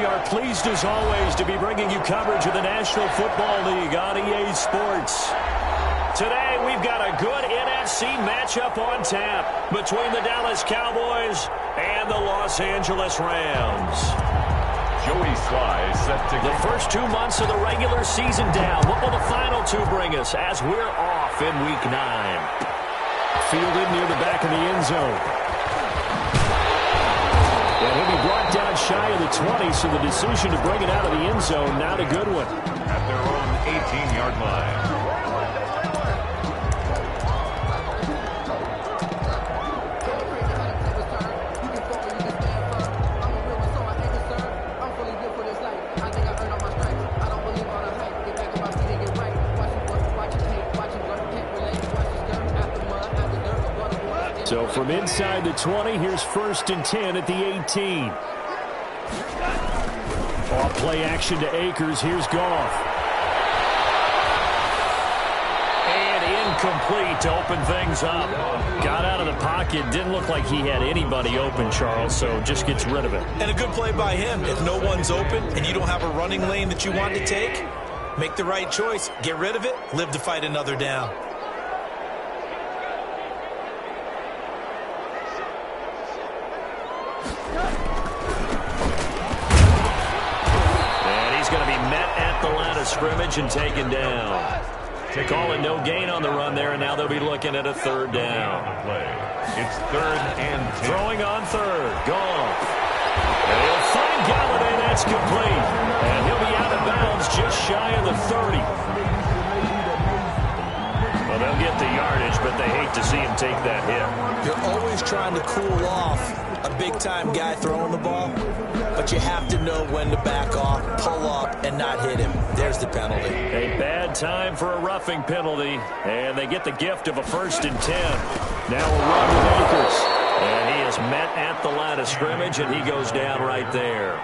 we are pleased as always to be bringing you coverage of the National Football League on EA Sports. Today we've got a good NFC matchup on tap between the Dallas Cowboys and the Los Angeles Rams. Joey Sly set to the first 2 months of the regular season down. What will the final two bring us as we're off in Week 9? Fielded near the back of the end zone. And he'll be brought down shy of the 20, so the decision to bring it out of the end zone, not a good one. At their own 18-yard line. So from inside the 20, here's 1st and 10 at the 18. Off play action to Akers. Here's Goff. And incomplete to open things up. Got out of the pocket. Didn't look like he had anybody open, Charles, so just gets rid of it. And a good play by him. If no one's open and you don't have a running lane that you want to take, make the right choice. Get rid of it. Live to fight another down. Scrimmage and taken down. Calling no gain on the run there, and now they'll be looking at a 3rd down. It's 3rd and 10. Throwing on 3rd. Goff. And he'll find Galladay. That's complete. And he'll be out of bounds just shy of the 30. Well, they'll get the yardage, but they hate to see him take that hit. You're always trying to cool off a big-time guy throwing the ball, but you have to know when to back off, pull up, and not hit him. There's the penalty. A bad time for a roughing penalty, and they get the gift of a 1st and 10. Now a run with Akers, and he is met at the line of scrimmage, and he goes down right there.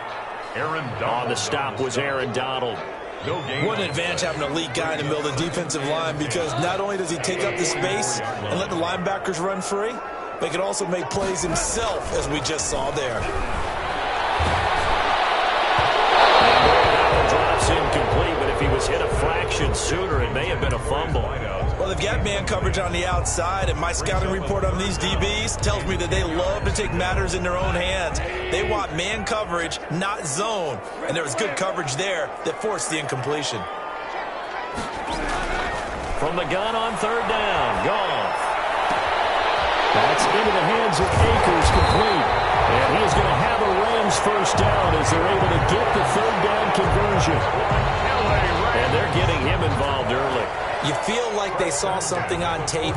On the stop was Aaron Donald. What an advantage having an elite guy in the middle of the defensive line, because not only does he take up the space and let the linebackers run free, but he can also make plays himself, as we just saw there. Drops incomplete, but if he was hit a fraction sooner, it may have been a fumble. Well, they've got man coverage on the outside, and my scouting report on these DBs tells me that they love to take matters in their own hands. They want man coverage, not zone, and there was good coverage there that forced the incompletion. From the gun on 3rd down, Goff. That's into the hands of Akers, complete. And he is going to have a Rams 1st down as they're able to get the 3rd down conversion. And they're getting him involved early. You feel like they saw something on tape,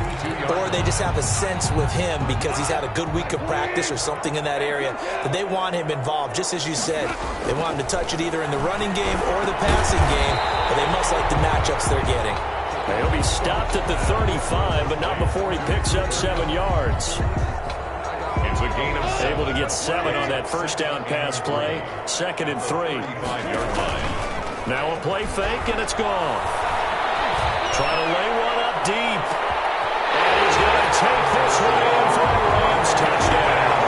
or they just have a sense with him because he's had a good week of practice or something in that area that they want him involved, just as you said. They want him to touch it either in the running game or the passing game, but they must like the matchups they're getting. He'll be stopped at the 35, but not before he picks up 7 yards. It's a gain of 7. Able to get 7 on that 1st down pass play. 2nd and 3. 5-yard line. Now a play fake, and it's gone. Trying to lay one up deep. And he's going to take this one in for a Rams touchdown.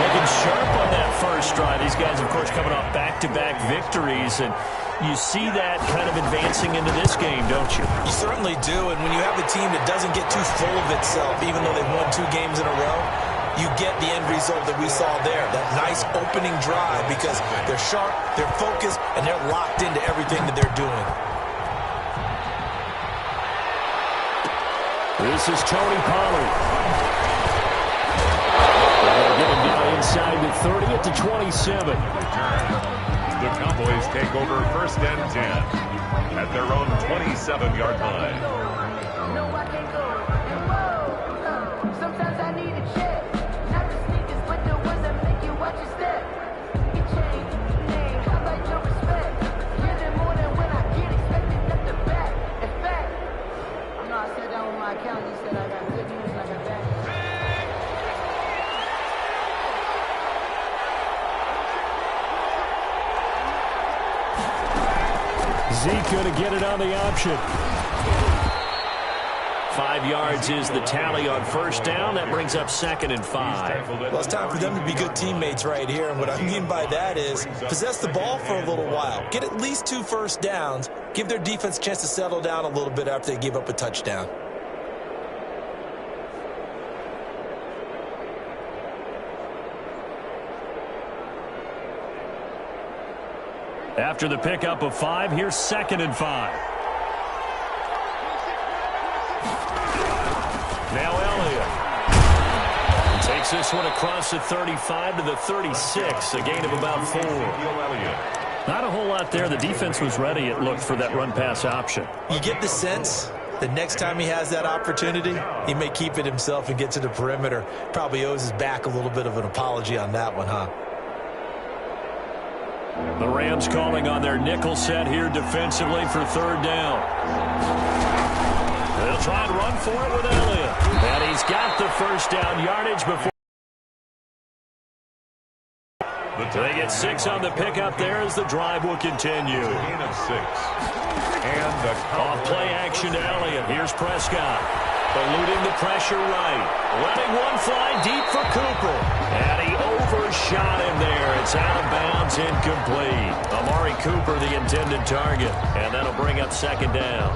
Looking sharp on that first drive. These guys, of course, coming off back-to-back victories, and you see that kind of advancing into this game, don't you? You certainly do, and when you have a team that doesn't get too full of itself, even though they've won 2 games in a row, you get the end result that we saw there, that nice opening drive, because they're sharp, they're focused, and they're locked into everything that they're doing. This is Tony Pollard. They'll get him down inside the 30 at the 27. The Cowboys take over 1st and 10 at their own 27-yard line. No, I can't go. Sometimes I need a check. Not the sneakers, but the ones that make you watch your step. Get changed, name, I like your respect. You're the more than when I get expected at the back. In fact, I know I sat down with my accountant. He said I got good news and I got bad news. Zeke going to get it on the option. 5 yards is the tally on first down. That brings up 2nd and 5. Well, it's time for them to be good teammates right here. And what I mean by that is possess the ball for a little while. Get at least 2 first downs. Give their defense a chance to settle down a little bit after they give up a touchdown. After the pickup of 5, here's 2nd and 5. Now Elliott. He takes this one across the 35 to the 36, a gain of about 4. Not a whole lot there. The defense was ready, it looked, for that run-pass option. You get the sense that next time he has that opportunity, he may keep it himself and get to the perimeter. Probably owes his back a little bit of an apology on that one, huh? The Rams calling on their nickel set here defensively for 3rd down. They'll try and run for it with Elliott. And he's got the first down yardage before. They get 6 on the pickup there as the drive will continue. Gain of 6. And the off play action to Elliott. Here's Prescott. Eluding the pressure right. Letting one fly deep for Cooper. And he overshot him there. It's out of bounds, incomplete. Amari Cooper, the intended target. And that'll bring up 2nd down.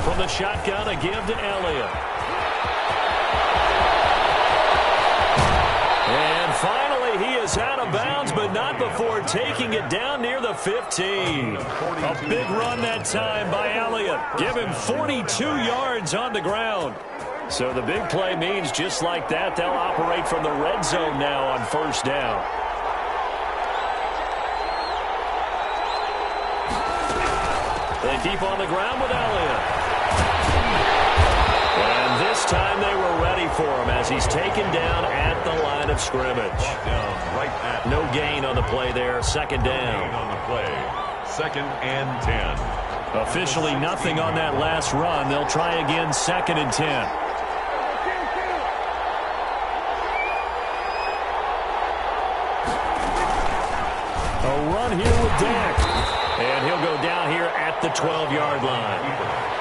From the shotgun, a give to Elliott. And finally, he is out of bounds, but not before taking it down near the 15. A big run that time by Elliott. Give him 42 yards on the ground. So the big play means just like that, they'll operate from the red zone now on first down. They keep on the ground with Elliott. And this time they were ready for him as he's taken down at the line of scrimmage. No gain on the play there. 2nd down. On the play. 2nd and 10. Officially nothing on that last run. They'll try again 2nd and 10. A run here with Dak. And he'll go down here at the 12-yard line.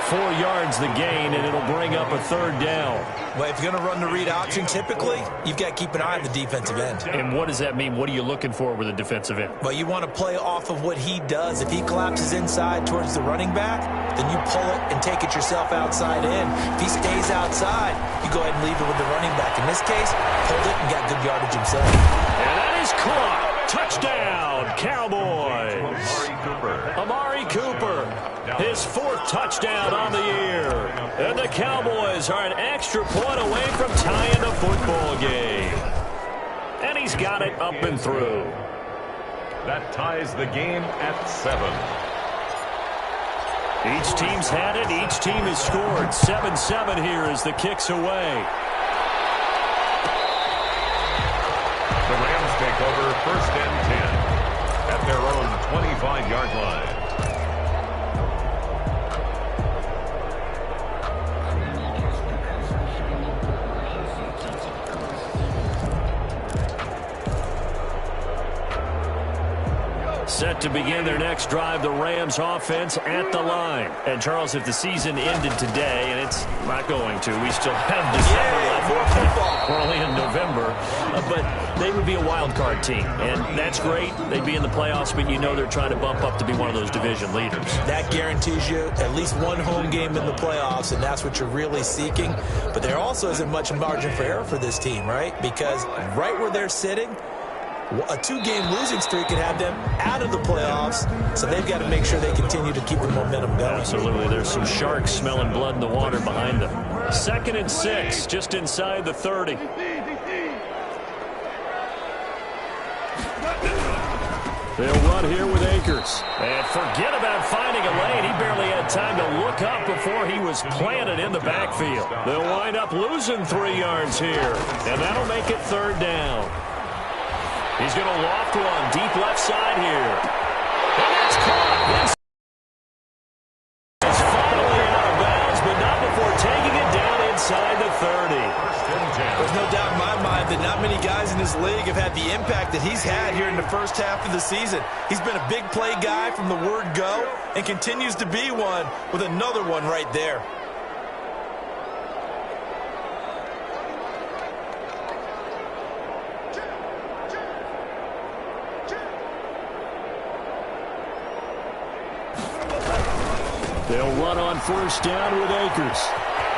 4 yards the gain, and it'll bring up a 3rd down. Well, if you're going to run the read option, typically, you've got to keep an eye on the defensive end. And what does that mean? What are you looking for with a defensive end? Well, you want to play off of what he does. If he collapses inside towards the running back, then you pull it and take it yourself outside in. If he stays outside, you go ahead and leave it with the running back. In this case, pulled it and got good yardage himself. And that is caught. Touchdown, Cowboys. Amari Cooper, his 4th touchdown on the year. And the Cowboys are an extra point away from tying the football game. And he's got it up and through. That ties the game at 7. Each team's had it. Each team has scored. 7-7 here as the kick's away. The Rams take over 1st and 10 at their own 25-yard line. Set to begin their next drive, the Rams offense at the line. And, Charles, if the season ended today, and it's not going to, we still have December left. We're only in November. But they would be a wild card team. And that's great. They'd be in the playoffs, but you know they're trying to bump up to be one of those division leaders. That guarantees you at least one home game in the playoffs, and that's what you're really seeking. But there also isn't much margin for error for this team, right? Because right where they're sitting, a 2-game losing streak could have them out of the playoffs, so they've got to make sure they continue to keep the momentum going. Absolutely. There's some sharks smelling blood in the water behind them. 2nd and 6, just inside the 30. They'll run here with Akers. And forget about finding a lane. He barely had time to look up before he was planted in the backfield. They'll wind up losing 3 yards here, and that'll make it 3rd down. He's going to loft one deep left side here. And it's caught. It's finally out of bounds, but not before taking it down inside the 30. There's no doubt in my mind that not many guys in this league have had the impact that he's had here in the first half of the season. He's been a big play guy from the word go and continues to be one with another one right there. They'll run on first down with Akers.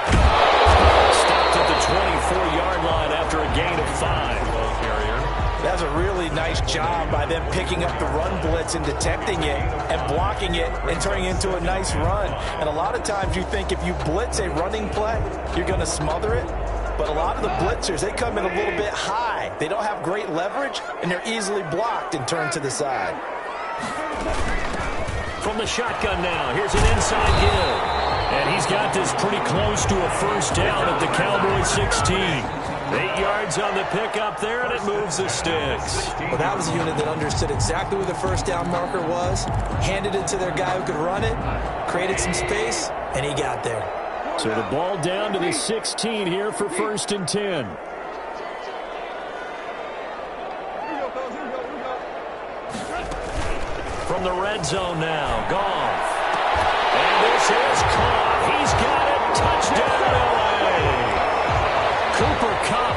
Stopped at the 24-yard line after a gain of 5. That's a really nice job by them picking up the run blitz and detecting it and blocking it and turning it into a nice run. And a lot of times you think if you blitz a running play, you're going to smother it. But a lot of the blitzers, they come in a little bit high. They don't have great leverage, and they're easily blocked and turned to the side. From the shotgun now, here's an inside give. And he's got this pretty close to a first down at the Cowboys 16. 8 yards on the pickup there, and it moves the sticks. Well, that was a unit that understood exactly where the first down marker was, handed it to their guy who could run it, created some space, and he got there. So the ball down to the 16 here for 1st and 10. From the red zone now, Goff. And this is caught. He's got it. Touchdown, LA. Cooper Kupp,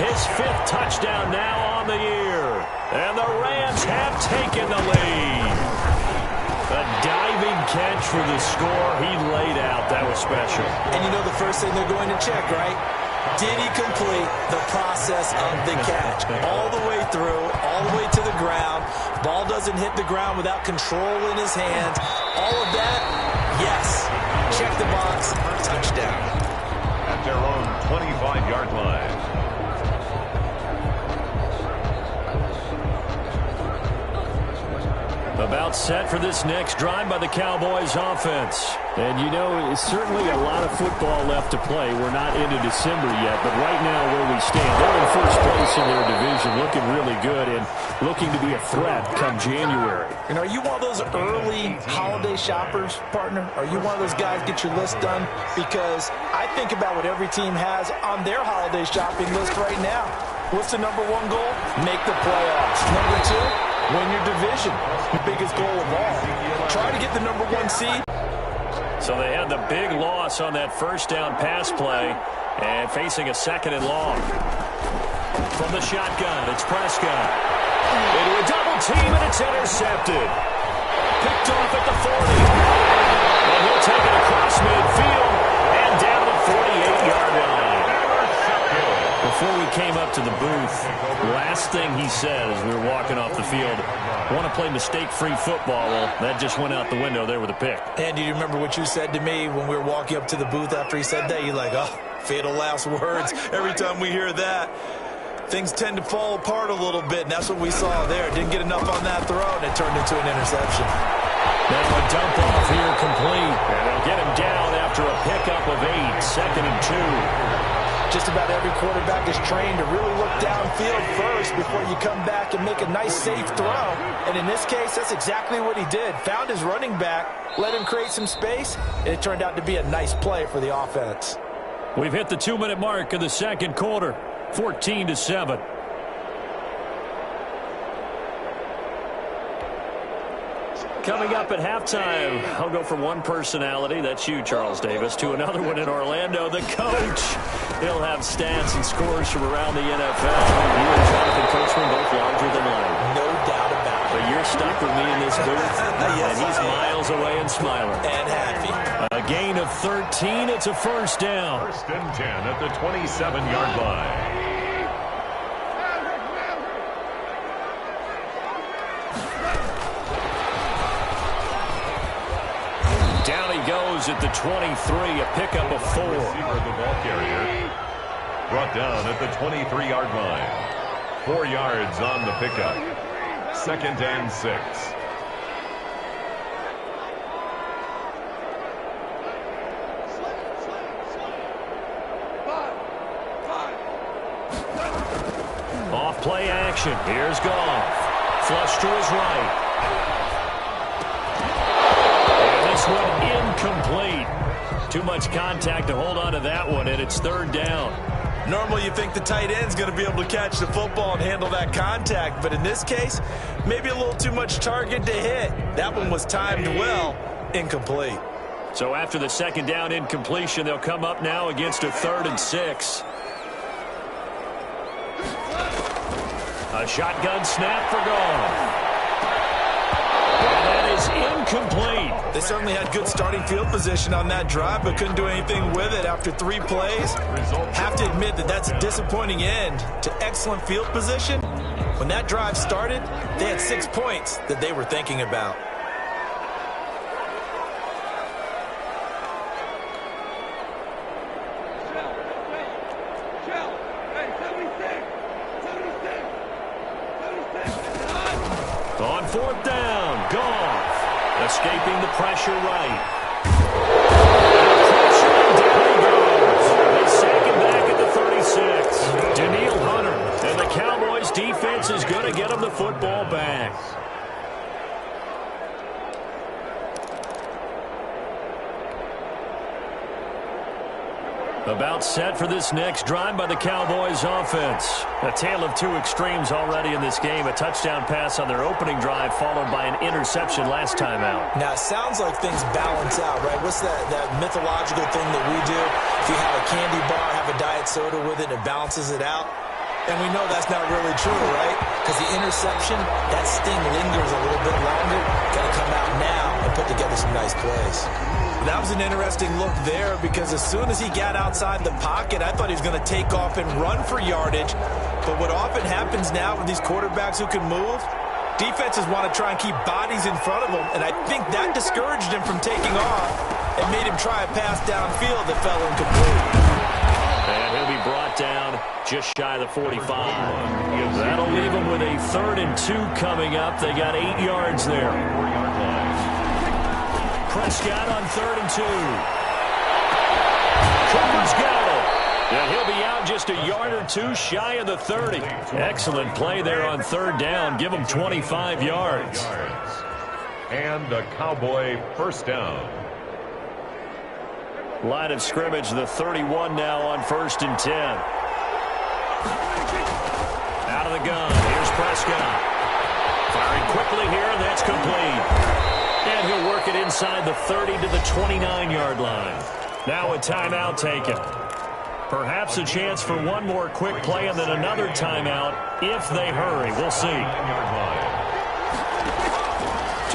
his 5th touchdown now on the year. And the Rams have taken the lead. A diving catch for the score. He laid out. That was special. And you know the first thing they're going to check, right? Did he complete the process of the catch? All the way through, all the way to the ground. Ball doesn't hit the ground without control in his hands. All of that, yes. Check the box, touchdown. At their own 25-yard line. About set for this next drive by the Cowboys offense. And you know, it's certainly a lot of football left to play. We're not into December yet, but right now where we stand, they're in first place in their division, looking really good and looking to be a threat come January. And are you one of those early holiday shoppers, partner? Are you one of those guys get your list done? Because I think about what every team has on their holiday shopping list right now. What's the number 1 goal? Make the playoffs. Number 2, win your division. The biggest goal of all. Try to get the number 1 seed. So they had the big loss on that first down pass play and facing a 2nd and long. From the shotgun, it's Prescott. Into a double team, and it's intercepted. Picked off at the 40. And he'll take it across midfield and down the 48-yard line. Before we came up to the booth, last thing he said as we were walking off the field, want to play mistake-free football. Well, that just went out the window there with a pick. And do you remember what you said to me when we were walking up to the booth after he said that? You're like, oh, fatal last words. Every time we hear that, things tend to fall apart a little bit, and that's what we saw there. Didn't get enough on that throw, and it turned into an interception. Now a dump-off here complete. And they'll get him down after a pickup of 8, 2nd and 2. Just about every quarterback is trained to really look downfield first before you come back and make a nice, safe throw. And in this case, that's exactly what he did. Found his running back, let him create some space, and it turned out to be a nice play for the offense. We've hit the 2-minute mark of the 2nd quarter, 14-7. Coming up at halftime, I'll go from one personality, that's you, Charles Davis, to another one in Orlando, the coach. He'll have stats and scores from around the NFL. You and Jonathan Coachman both larger than life. No doubt about it. But you're stuck with me in this booth, Yes, and he's miles away and smiling. And happy. A gain of 13, it's a first down. 1st and 10 at the 27-yard line. Down he goes at the 23, a pickup of 4. Receiver, the ball carrier, brought down at the 23-yard line. 4 yards on the pickup. 2nd and 6. Off play action. Here's Goff. Flush to his right. And this one incomplete. Too much contact to hold on to that one, and it's third down. Normally you think the tight end's going to be able to catch the football and handle that contact, but in this case, maybe a little too much target to hit. That one was timed well, incomplete. So after the second down incompletion, they'll come up now against a 3rd and 6. A shotgun snap for Goff. And that is incomplete. They certainly had good starting field position on that drive, but couldn't do anything with it after 3 plays. Have to admit that that's a disappointing end to excellent field position. When that drive started, they had 6 points that they were thinking about. On 4th down, Goff escaping the pressure right. Down he goes. They sack him back at the 36. Daniil Hunter, and the Cowboys defense is going to get him the football back. About set for this next drive by the Cowboys offense. A tale of 2 extremes already in this game. A touchdown pass on their opening drive followed by an interception last time out. Now, it sounds like things balance out, right? What's that mythological thing that we do? If you have a candy bar, have a diet soda with it, and it balances it out. And we know that's not really true, right? Because the interception, that sting lingers a little bit longer. Got to come out now and put together some nice plays. That was an interesting look there because as soon as he got outside the pocket, I thought he was going to take off and run for yardage. But what often happens now with these quarterbacks who can move, defenses want to try and keep bodies in front of them, and I think that discouraged him from taking off and made him try a pass downfield that fell incomplete. And he'll be brought down just shy of the 45. That'll leave him with a 3rd and 2 coming up. They got 8 yards there. Prescott on 3rd and 2. Cooper's got it. And he'll be out just a yard or 2 shy of the 30. Excellent play there on 3rd down. Give him 25 yards. And a Cowboy first down. Line of scrimmage, the 31 now on 1st and 10. Out of the gun. Here's Prescott. Firing quickly here, and that's complete. And he'll work it inside the 30 to the 29-yard line. Now a timeout taken. Perhaps a chance for one more quick play and then another timeout if they hurry. We'll see.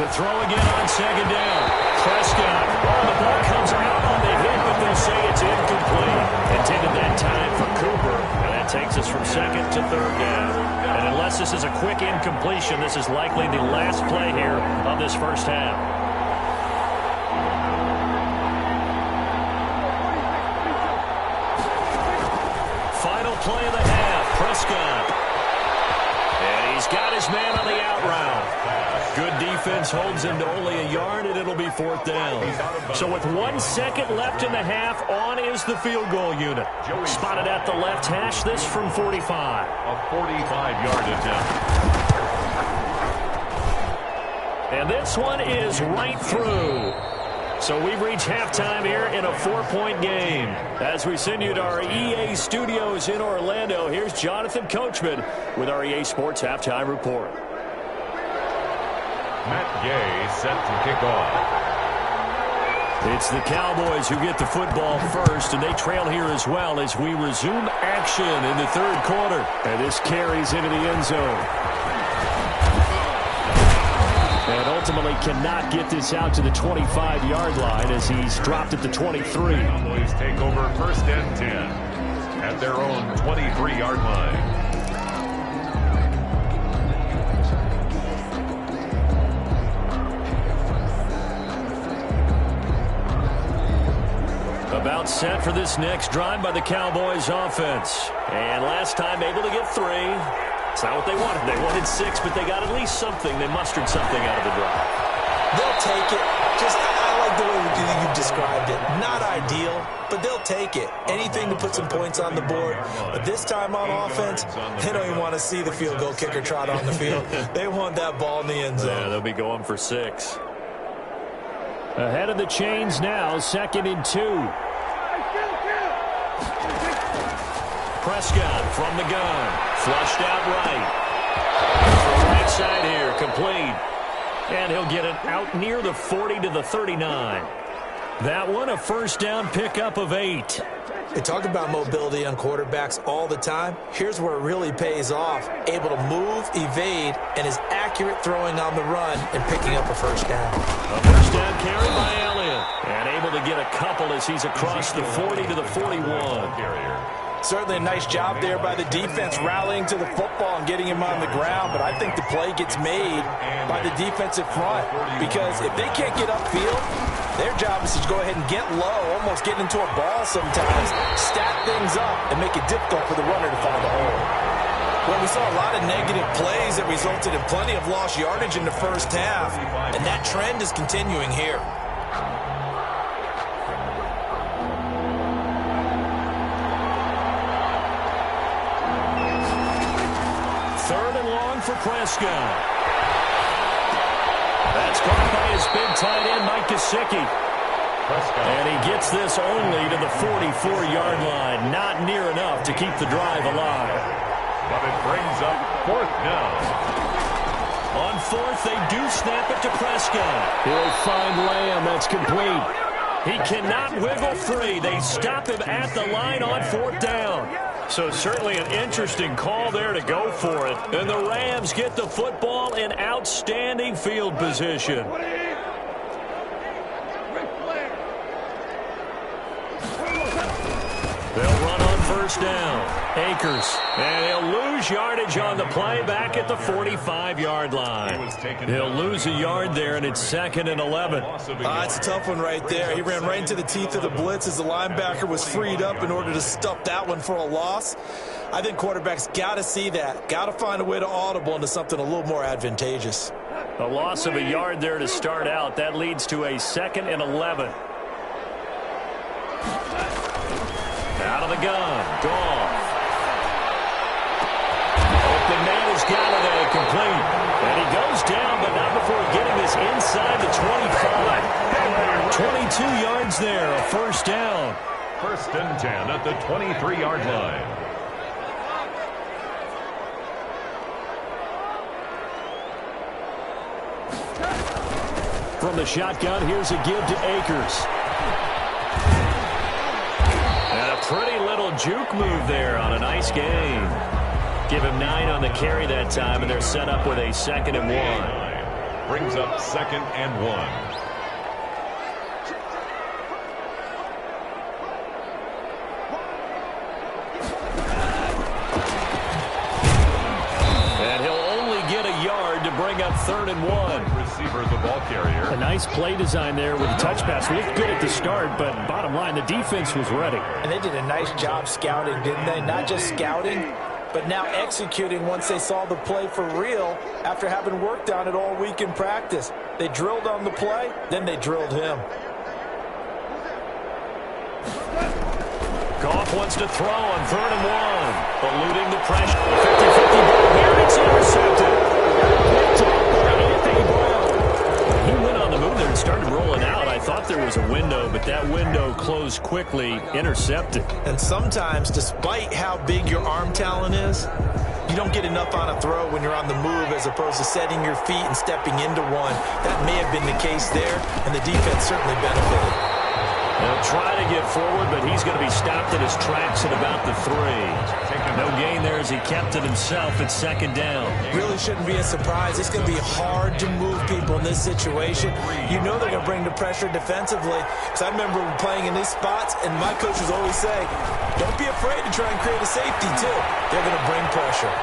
To throw again on 2nd down. Prescott. Oh, the ball comes out on the hit, but they'll say it's incomplete. Intended that time for Cooper. And that takes us from 2nd to 3rd down. And unless this is a quick incompletion, this is likely the last play here of this first half. Final play of the half. Prescott. And he's got his man on the out route. Good defense holds him to only a yard, and it'll be 4th down. So with 1 second left in the half, on is the field goal unit. Spotted at the left hash, this from 45. A 45-yard attempt. And this one is right through. So we've reached halftime here in a 4-point game. As we send you to our EA studios in Orlando, here's Jonathan Coachman with our EA Sports Halftime Report. Matt Gay set to kick off. It's the Cowboys who get the football first, and they trail here as well as we resume action in the 3rd quarter. And this carries into the end zone. And ultimately cannot get this out to the 25-yard line as he's dropped at the 23. Cowboys take over 1st and 10 at their own 23-yard line. About set for this next drive by the Cowboys offense. And last time able to get 3. It's not what they wanted. They wanted 6, but they got at least something. They mustered something out of the drive. They'll take it. I like the way you described it. Not ideal, but they'll take it. Anything to put some points on the board. But this time on offense, they don't even want to see the field goal kicker trot on the field. They want that ball in the end zone. Yeah, they'll be going for 6. Ahead of the chains now, 2nd and 2. Prescott from the gun. Flushed out right. Right side here, complete. And he'll get it out near the 40 to the 39. That one a first down pickup of 8. They talk about mobility on quarterbacks all the time. Here's where it really pays off. Able to move, evade, and is accurate throwing on the run and picking up a first down. A first down carry by Elliott. And able to get a couple as he's across the 40 to the 41. Certainly a nice job there by the defense rallying to the football and getting him on the ground. But I think the play gets made by the defensive front. Because if they can't get upfield, their job is to go ahead and get low, almost get into a ball sometimes, stack things up, and make it difficult for the runner to find a hole. Well, we saw a lot of negative plays that resulted in plenty of lost yardage in the first half, and that trend is continuing here. Third and long for Prescott. That's caught by his big tight end, Mike Gesicki. And he gets this only to the 44-yard line. Not near enough to keep the drive alive. But it brings up 4th down. On 4th, they do snap it to Prescott. He'll find Lamb. That's complete. He cannot wiggle free. They stop him at the line on 4th down. So certainly an interesting call there to go for it. And the Rams get the football in outstanding field position. They'll run on first down. Akers. And he'll lose yardage on the play back at the 45-yard line. He'll lose a yard there, and it's 2nd and 11. It's a tough one right there. He ran right into the teeth of the blitz as the linebacker was freed up in order to stuff that one for a loss. I think quarterbacks got to see that. Got to find a way to audible into something a little more advantageous. A loss of a yard there to start out. That leads to a 2nd and 11. Out of the gun. Goff. Open man is Galladay, complete. And he goes down, but not before getting this inside the 25. 22 yards there, a first down. 1st and 10 at the 23-yard line. From the shotgun, here's a give to Akers. And a pretty little juke move there on a nice game. Give him 9 on the carry that time, and they're set up with a 2nd and 1. Brings up 2nd and 1. And he'll only get a yard to bring up 3rd and 1. Receiver, the ball carrier. A nice play design there with a touch pass. Looked good at the start, but bottom line, the defense was ready. And they did a nice job scouting, didn't they? Not just scouting, but now executing once they saw the play for real after having worked on it all week in practice. They drilled on the play, then they drilled him. Goff wants to throw on 3rd and 1. Eluding the pressure. 50-50 ball here. It's intercepted. Picked off by Anthony Brown. He went on the move there and started rolling out. I thought there was a window, but that window closed quickly. Intercepted. And sometimes, despite how big your arm talent is, you don't get enough on a throw when you're on the move as opposed to setting your feet and stepping into one. That may have been the case there, and the defense certainly benefited. They'll try to get forward, but he's going to be stopped in his tracks at about the 3. No gain there as he kept it himself at 2nd down. Really shouldn't be a surprise. It's going to be hard to move people in this situation. You know they're going to bring the pressure defensively. Because I remember playing in these spots, and my coaches always say, don't be afraid to try and create a safety, too. They're going to bring pressure.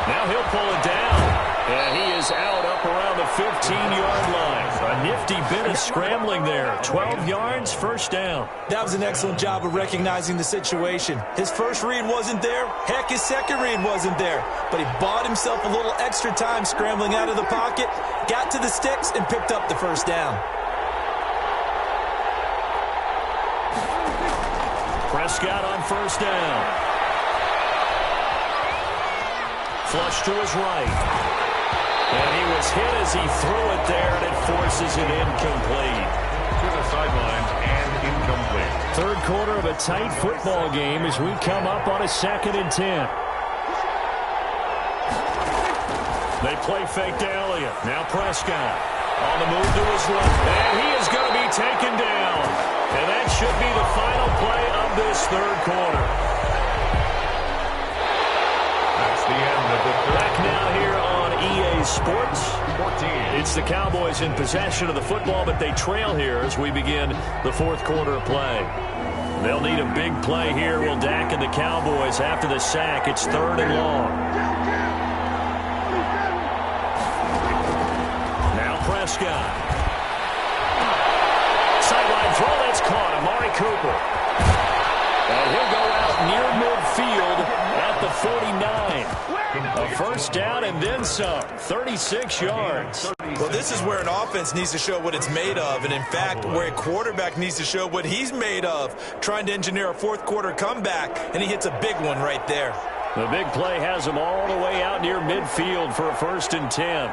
Now he'll pull it down. And he is out up around the 15-yard line. A nifty bit of scrambling there. 12 yards, first down. That was an excellent job of recognizing the situation. His first read wasn't there. Heck, his second read wasn't there. But he bought himself a little extra time scrambling out of the pocket, got to the sticks, and picked up the first down. Prescott on first down. Flush to his right. And he was hit as he threw it there, and it forces it incomplete. To the sidelines and incomplete. Third quarter of a tight football game as we come up on a 2nd and 10. They play fake to Elliott. Now Prescott on the move to his left. And he is going to be taken down. And that should be the final play of this third quarter. That's the end of the third. Back now here on EA Sports. 14. It's the Cowboys in possession of the football, but they trail here as we begin the fourth quarter of play. They'll need a big play here. Will Dak and the Cowboys after the sack. It's 3rd and long. Now Prescott. Sideline throw, that's caught. Amari Cooper. And he'll go out near midfield at the 49. A first down and then some. 36 yards. Well, this is where an offense needs to show what it's made of, and in fact, where a quarterback needs to show what he's made of, trying to engineer a fourth quarter comeback, and he hits a big one right there. The big play has him all the way out near midfield for a 1st and 10.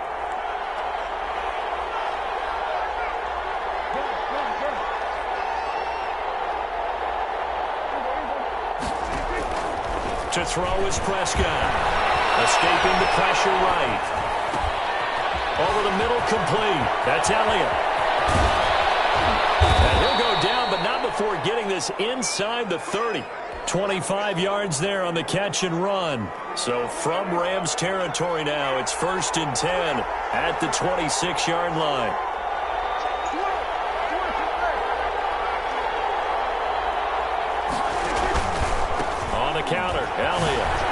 To throw is Prescott. Escaping the pressure right. Over the middle, complete. That's Elliott. And he'll go down, but not before getting this inside the 30. 25 yards there on the catch and run. So from Rams territory now, it's 1st and 10 at the 26-yard line. On the counter, Elliott.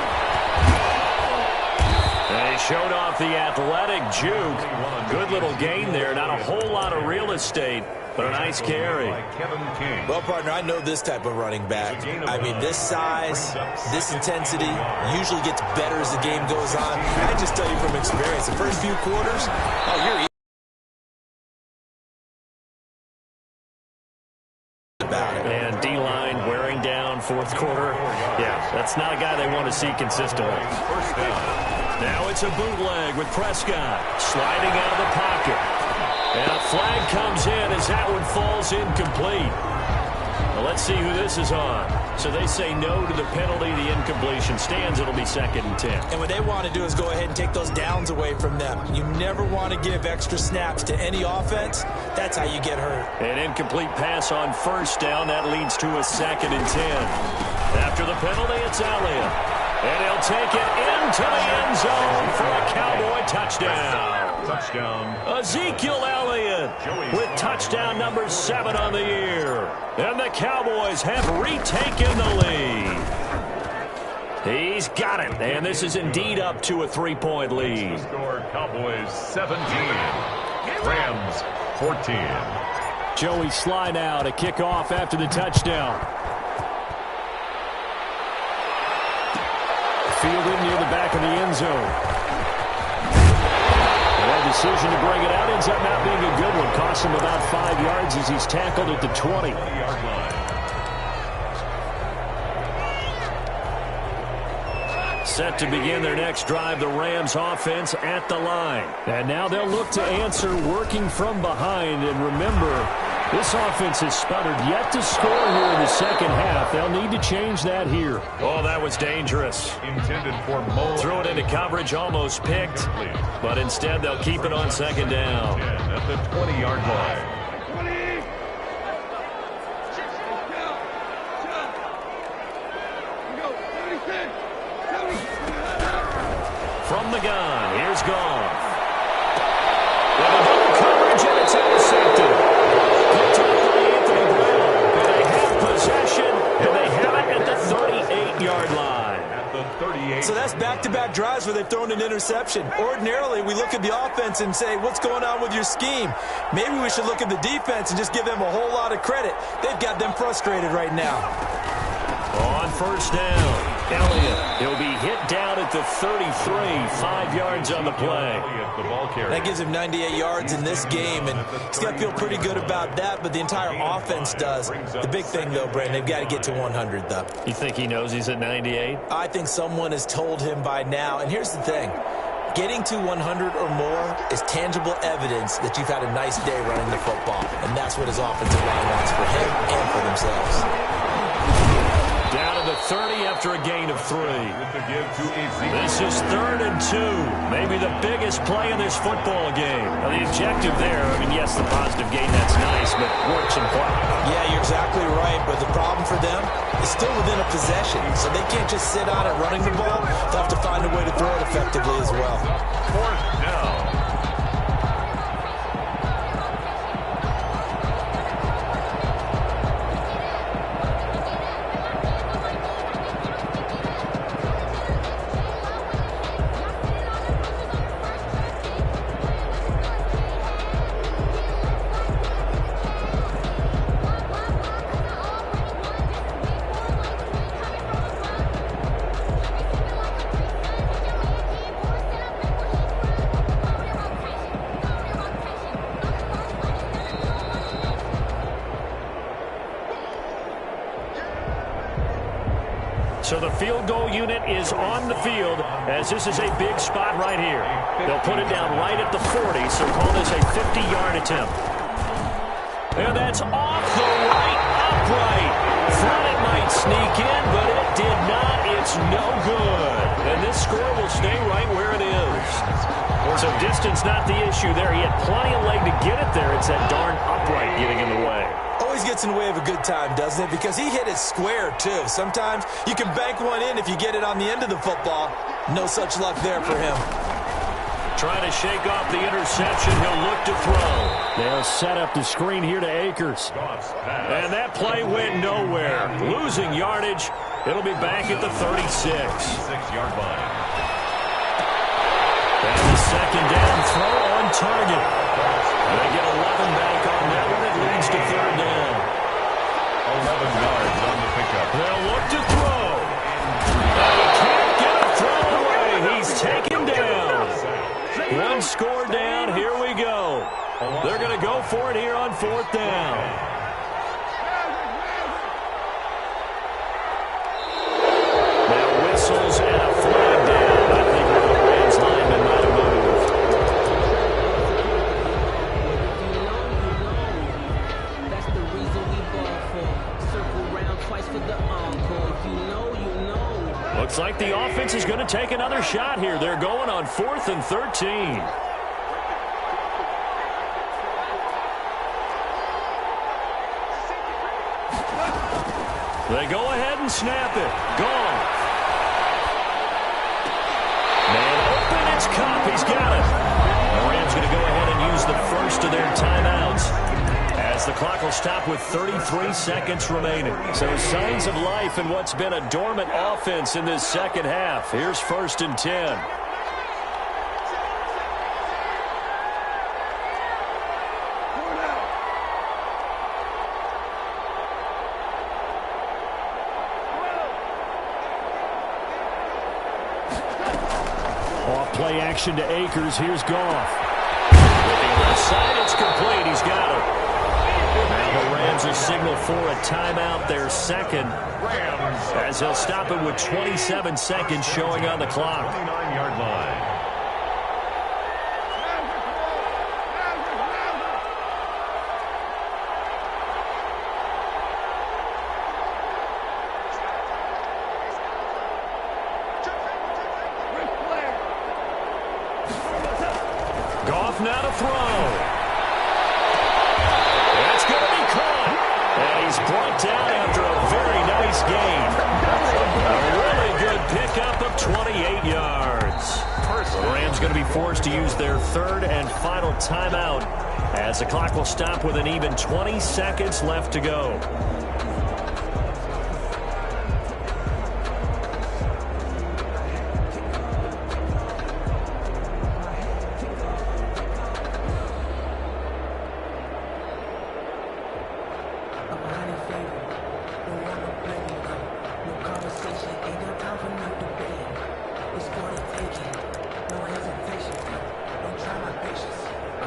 And he showed off the athletic juke. Good little gain there. Not a whole lot of real estate, but a nice carry. Well, partner, I know this type of running back. I mean, this size, this intensity usually gets better as the game goes on. I just tell you from experience, the first few quarters, you're about it. And D-line wearing down fourth quarter. Yeah, that's not a guy they want to see consistently. First down. Now it's a bootleg with Prescott sliding out of the pocket. And a flag comes in as that one falls incomplete. Well, let's see who this is on. So they say no to the penalty. The incompletion stands. It'll be 2nd and 10. And what they want to do is go ahead and take those downs away from them. You never want to give extra snaps to any offense. That's how you get hurt. An incomplete pass on first down. That leads to a 2nd and 10. After the penalty, it's Elliott. And he'll take it into the end zone for a Cowboy touchdown. Touchdown. Ezekiel Elliott with touchdown number 7 on the year. And the Cowboys have retaken the lead. He's got it. And this is indeed up to a 3-point lead. Score Cowboys 17. Rams 14. Joey Slye now to kick off after the touchdown. Fielded near the back of the end zone. And that decision to bring it out ends up not being a good one. Costs him about 5 yards as he's tackled at the 20. Set to begin their next drive, the Rams offense at the line. And now they'll look to answer working from behind. And remember, this offense has sputtered yet to score here in the second half. They'll need to change that here. Oh, that was dangerous. Intended for Mo. Threw it into coverage, almost picked. But instead, they'll keep it on 2nd down. At the 20-yard line. From the gun, here's Goff. With a double coverage, and it's intercepted. Picked up by Anthony Brown. And they have possession, and they have it at the 38-yard line. At the 38. So that's back-to-back drives where they've thrown an interception. Ordinarily, we look at the offense and say, what's going on with your scheme? Maybe we should look at the defense and just give them a whole lot of credit. They've got them frustrated right now. On first down, Elliott. He'll be hit down at the 33, 5 yards on the play. That gives him 98 yards in this game, and he's got to feel pretty good about that, but the entire offense does. The big thing, though, Brandon, they've got to get to 100, though. You think he knows he's at 98? I think someone has told him by now, and here's the thing. Getting to 100 or more is tangible evidence that you've had a nice day running the football, and that's what his offensive line wants for him and for themselves. Down to the 30 after a gain of 3. This is 3rd and 2. Maybe the biggest play in this football game. Now, the objective there, I mean, yes, the positive gain, that's nice, but work some clock. Yeah, you're exactly right, but the problem for them is still within a possession, so they can't just sit on it running the ball. They'll have to find a way to throw it effectively as well. 4th down. So the field goal unit is on the field as this is a big spot right here. They'll put it down right at the 40, so call this a 50-yard attempt. And that's off the right upright. Thought it might sneak in, but it did not. It's no good. And this score will stay right where it is. So distance not the issue there. He had plenty of leg to get it there. It's that darn upright getting in the way. Always gets in the way of a good time, doesn't it? Because he hit it square, too. Sometimes you can bank one in if you get it on the end of the football. No such luck there for him. Trying to shake off the interception. He'll look to throw. They'll set up the screen here to Akers. And that play went nowhere. Losing yardage. It'll be back at the 36. 6-yard line. And the second down throw on target. They get 11 back on that one. It leads to 3rd down. 11 yards on the pickup. They'll look to throw. He can't get a throw away. He's taken down. One score down. Here we go. They're going to go for it here on 4th down. Now whistles and a flag down. I think one of the Rams linemen might have moved. That's the reason we ball for. Circle round twice for the encore. If you know, you know. Looks like the offense is going to take another shot here. They're going on 4th and 13. They go ahead and snap it. Gone. Man open, it's Cup. He's got it. The Rams going to go ahead and use the first of their timeouts as the clock will stop with 33 seconds remaining. So signs of life in what's been a dormant offense in this second half. Here's 1st and 10. Play action to Akers. Here's Goff. With the left side, it's complete. He's got it. Now the Rams will signal for a timeout, their second, as he'll stop it with 27 seconds showing on the clock. 29-yard line. Now to throw. That's going to be caught. And he's brought down after a very nice gain. A really good pickup of 28 yards. The Rams going to be forced to use their 3rd and final timeout as the clock will stop with an even 20 seconds left to go.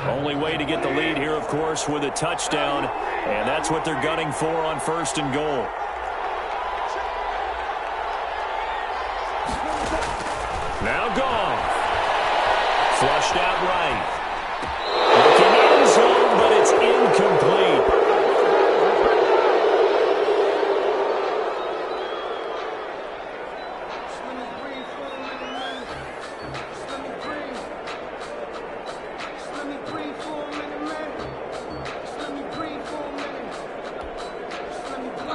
Only way to get the lead here, of course, with a touchdown, and that's what they're gunning for on 1st and goal. Now Goff. Flushed out right. Looking in zone, but it's incomplete.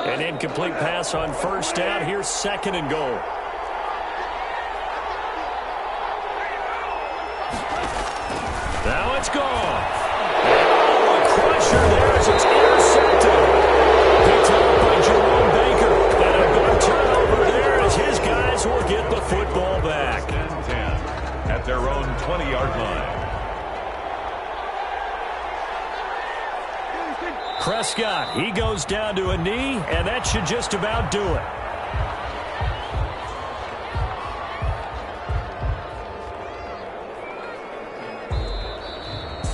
An incomplete pass on first down. Here's second and goal. Now it's gone. Oh, a crusher there as it's intercepted. Picked up by Jerome Baker. And a good turnover there as his guys will get the football back. 10 at their own 20-yard line. Prescott, he goes down to a knee, and that should just about do it.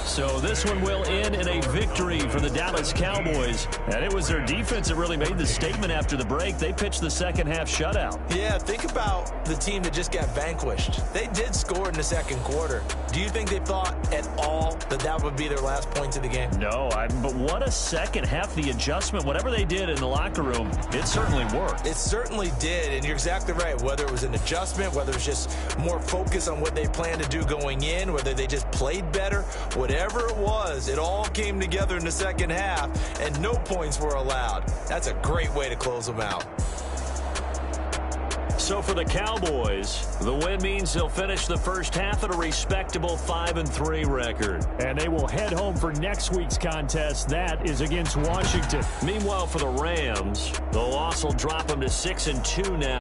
So this one will end in a victory for the Dallas Cowboys. And it was their defense that really made the statement after the break. They pitched the second-half shutout. Yeah, think about the team that just got vanquished. They did score in the second quarter. Do you think they thought at all that that would be their last points of the game? No, but what a second half. The adjustment, whatever they did in the locker room, it certainly worked. It certainly did, and you're exactly right. Whether it was an adjustment, whether it was just more focus on what they planned to do going in, whether they just played better, whatever it was, it all came together in the second half, and no points were allowed. That's a great way to close them out. So for the Cowboys, the win means they'll finish the first half at a respectable 5-3 record. And they will head home for next week's contest. That is against Washington. Meanwhile, for the Rams, the loss will drop them to 6-2 now.